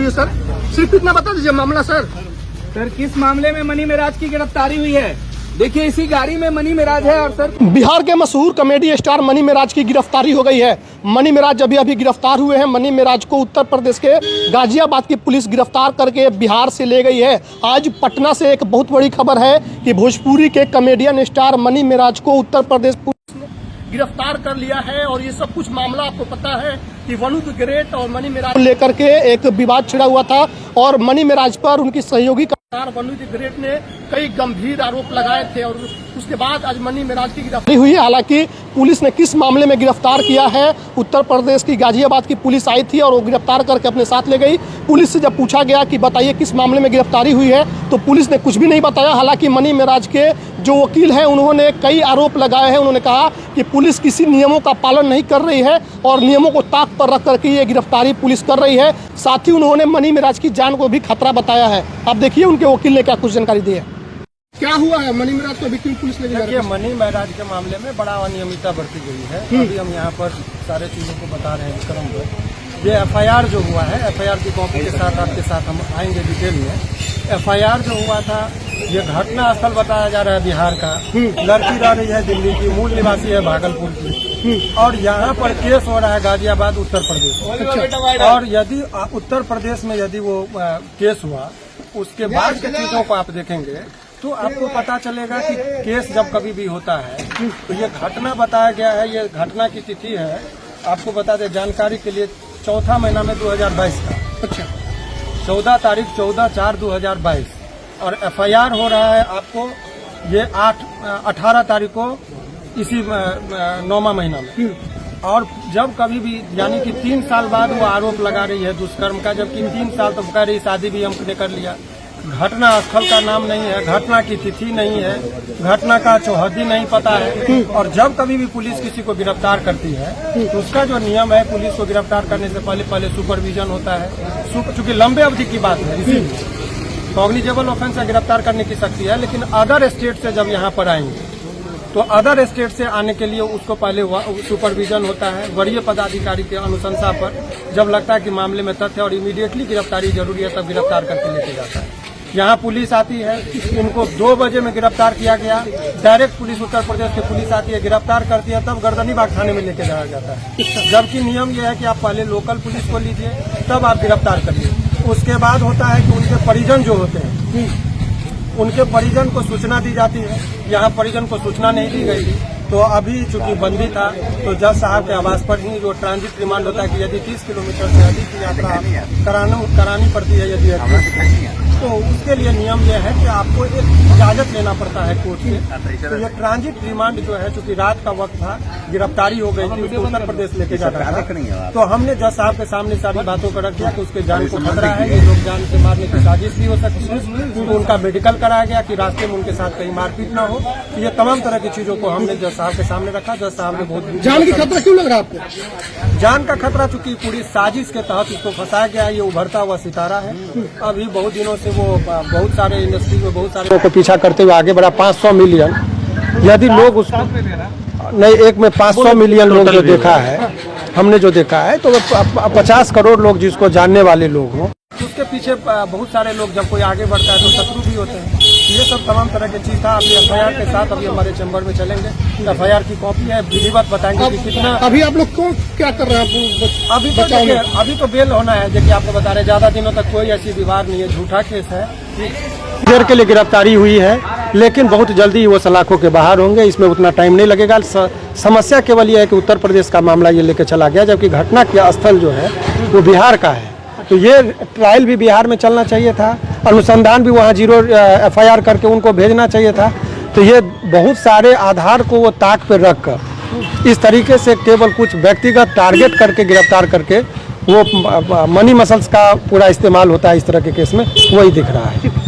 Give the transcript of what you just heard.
हुई है सर? सिर्फ इतना बता दीजिए मामला सर। सर किस मामले में मनी मेराज की गिरफ्तारी हुई है? देखिए इसी गाड़ी में मनी मेराज है। और सर बिहार के मशहूर कॉमेडी स्टार मनी मेराज की गिरफ्तारी हो गई है। मनी मेराज अभी गिरफ्तार हुए हैं। मनी मेराज को उत्तर प्रदेश के गाजियाबाद की पुलिस गिरफ्तार करके बिहार से ले गई है। आज पटना से एक बहुत बड़ी खबर है कि भोजपुरी के कॉमेडियन स्टार मनी मेराज को उत्तर प्रदेश पुलिस ने गिरफ्तार कर लिया है। और ये सब कुछ मामला आपको पता है कि वनु द ग्रेट और मनी मेराज लेकर के एक विवाद छिड़ा हुआ था और मनी मेराज पर उनकी सहयोगी वनु द ग्रेट ने कई गंभीर आरोप लगाए थे और उसके बाद आज मनी मेराज की गिरफ्तारी हुई है। हालांकि पुलिस ने किस मामले में गिरफ्तार किया है, उत्तर प्रदेश की गाजियाबाद की पुलिस आई थी और वो गिरफ्तार करके अपने साथ ले गई। पुलिस से जब पूछा गया कि बताइए किस मामले में गिरफ्तारी हुई है तो पुलिस ने कुछ भी नहीं बताया। हालांकि मनी मेराज के जो वकील हैं उन्होंने कई आरोप लगाए हैं। उन्होंने कहा कि पुलिस किसी नियमों का पालन नहीं कर रही है और नियमों को ताक पर रख करके ये गिरफ्तारी पुलिस कर रही है। साथ ही उन्होंने मनी मेराज की जान को भी खतरा बताया है। अब देखिए उनके वकील ने क्या कुछ जानकारी दी है। क्या हुआ है मनी मेराज को क्यों पुलिस ले गई? मनी मेराज के मामले में बड़ा अनियमितता बरती गई है। अभी हम यहाँ पर सारे चीजों को बता रहे हैं विक्रम को। ये एफआईआर जो हुआ है, एफआईआर की कॉपी के साथ आपके साथ हम आएंगे डिटेल में। एफआईआर जो हुआ था ये घटना स्थल बताया जा रहा है बिहार का। लड़की रह रही है दिल्ली की, मूल निवासी है भागलपुर की और यहाँ पर केस हो रहा है गाजियाबाद उत्तर प्रदेश। और यदि उत्तर प्रदेश में यदि वो केस हुआ उसके बाद की चीजों को आप देखेंगे तो आपको पता चलेगा कि केस जब कभी भी होता है तो ये घटना बताया गया है। ये घटना की तिथि है, आपको बता दें जानकारी के लिए, चौथा महीना में 2022 का। अच्छा, 14 तारीख 14/4/2022 और एफआईआर हो रहा है आपको ये 18 तारीख को इसी 9वां महीना में। और जब कभी भी यानी कि 3 साल बाद वो आरोप लगा रही है दुष्कर्म का, जबकि 3 साल तो कह रही शादी भी हमने कर लिया। घटना स्थल का नाम नहीं है, घटना की तिथि नहीं है, घटना का चौहद्दी नहीं पता है। और जब कभी भी पुलिस किसी को गिरफ्तार करती है तो उसका जो नियम है, पुलिस को गिरफ्तार करने से पहले सुपरविजन होता है। चूंकि लंबे अवधि की बात है इसीलिए कॉग्निजेबल ऑफेंस से गिरफ्तार करने की शक्ति है। लेकिन अदर स्टेट से जब यहाँ पर आएंगे तो अदर स्टेट से आने के लिए उसको पहले सुपरविजन होता है वरीय पदाधिकारी के अनुशंसा पर। जब लगता है कि मामले में तथ्य और इमीडिएटली गिरफ्तारी जरूरी है तब गिरफ्तार करके लेके जाता है। यहाँ पुलिस आती है, इनको 2 बजे में गिरफ्तार किया गया। डायरेक्ट पुलिस उत्तर प्रदेश की पुलिस आती है, गिरफ्तार करती है, तब गर्दनीबाग थाने में लेके जाया जाता है। जबकि नियम यह है कि आप पहले लोकल पुलिस को लीजिए तब आप गिरफ्तार करिए। उसके बाद होता है कि उनके परिजन जो होते हैं उनके परिजन को सूचना दी जाती है। यहाँ परिजन को सूचना नहीं दी गई थी तो अभी चूंकि बंदी था तो जज साहब के आवास पर ही जो ट्रांजिट रिमांड होता है कि यदि 30 किलोमीटर से अधिक की यात्रा करानी पड़ती है यदि तो उसके लिए नियम यह है कि आपको एक इजाजत लेना पड़ता है कोर्ट से। तो ये ट्रांजिट रिमांड जो है चूंकि रात का वक्त था, गिरफ्तारी हो गई थी, उसको उत्तर प्रदेश लेके जाना था। तो हमने जज साहब के सामने सारी बातों को रख दिया कि उसके जान को खतरा है, ये लोग जान से मारने की साजिश भी हो सकती है। तो उनका मेडिकल कराया गया कि रास्ते में उनके साथ कहीं मारपीट न हो। तो ये तमाम तरह की चीजों को हमने जज साहब के सामने रखा। जज साहब ने बहुत जान की खतरा क्यों लग रहा है आपको? जान का खतरा चूंकि पूरी साजिश के तहत उसको फंसाया गया है। ये उभरता हुआ सितारा है। अभी बहुत दिनों से वो बहुत सारे इंडस्ट्री में बहुत सारे को पीछा करते हुए आगे बढ़ा। 500 मिलियन यदि लोग उसको नहीं, एक में 500 मिलियन लोग जो देखा है, हमने जो देखा है तो 50 करोड़ लोग जिसको जानने वाले लोग हों, उसके पीछे बहुत सारे लोग जब कोई आगे बढ़ता है तो शत्रु भी होते हैं। ये सब तमाम तरह की चीज था। अभी एफआईआर के साथ अभी हमारे चैम्बर में चलेंगे, एफआईआर की कॉपी है, विधिवत बताएंगे कि कितना। अभी आप लोग को क्या कर रहे हैं? अभी तो बेल होना है, जैसे आपको बता रहे ज्यादा दिनों तक कोई ऐसी विवाद नहीं है, झूठा केस है। देर के लिए गिरफ्तारी हुई है लेकिन बहुत जल्दी वो सलाखों के बाहर होंगे, इसमें उतना टाइम नहीं लगेगा। समस्या केवल ये है कि उत्तर प्रदेश का मामला ये लेके चला गया, जबकि घटना के स्थल जो है वो बिहार का है। तो ये ट्रायल भी बिहार में चलना चाहिए था, अनुसंधान भी वहाँ 0 एफआईआर करके उनको भेजना चाहिए था। तो ये बहुत सारे आधार को वो ताक पर रख कर इस तरीके से केवल कुछ व्यक्तिगत टारगेट करके गिरफ्तार करके वो मनी मसल्स का पूरा इस्तेमाल होता है इस तरह के केस में, वही दिख रहा है।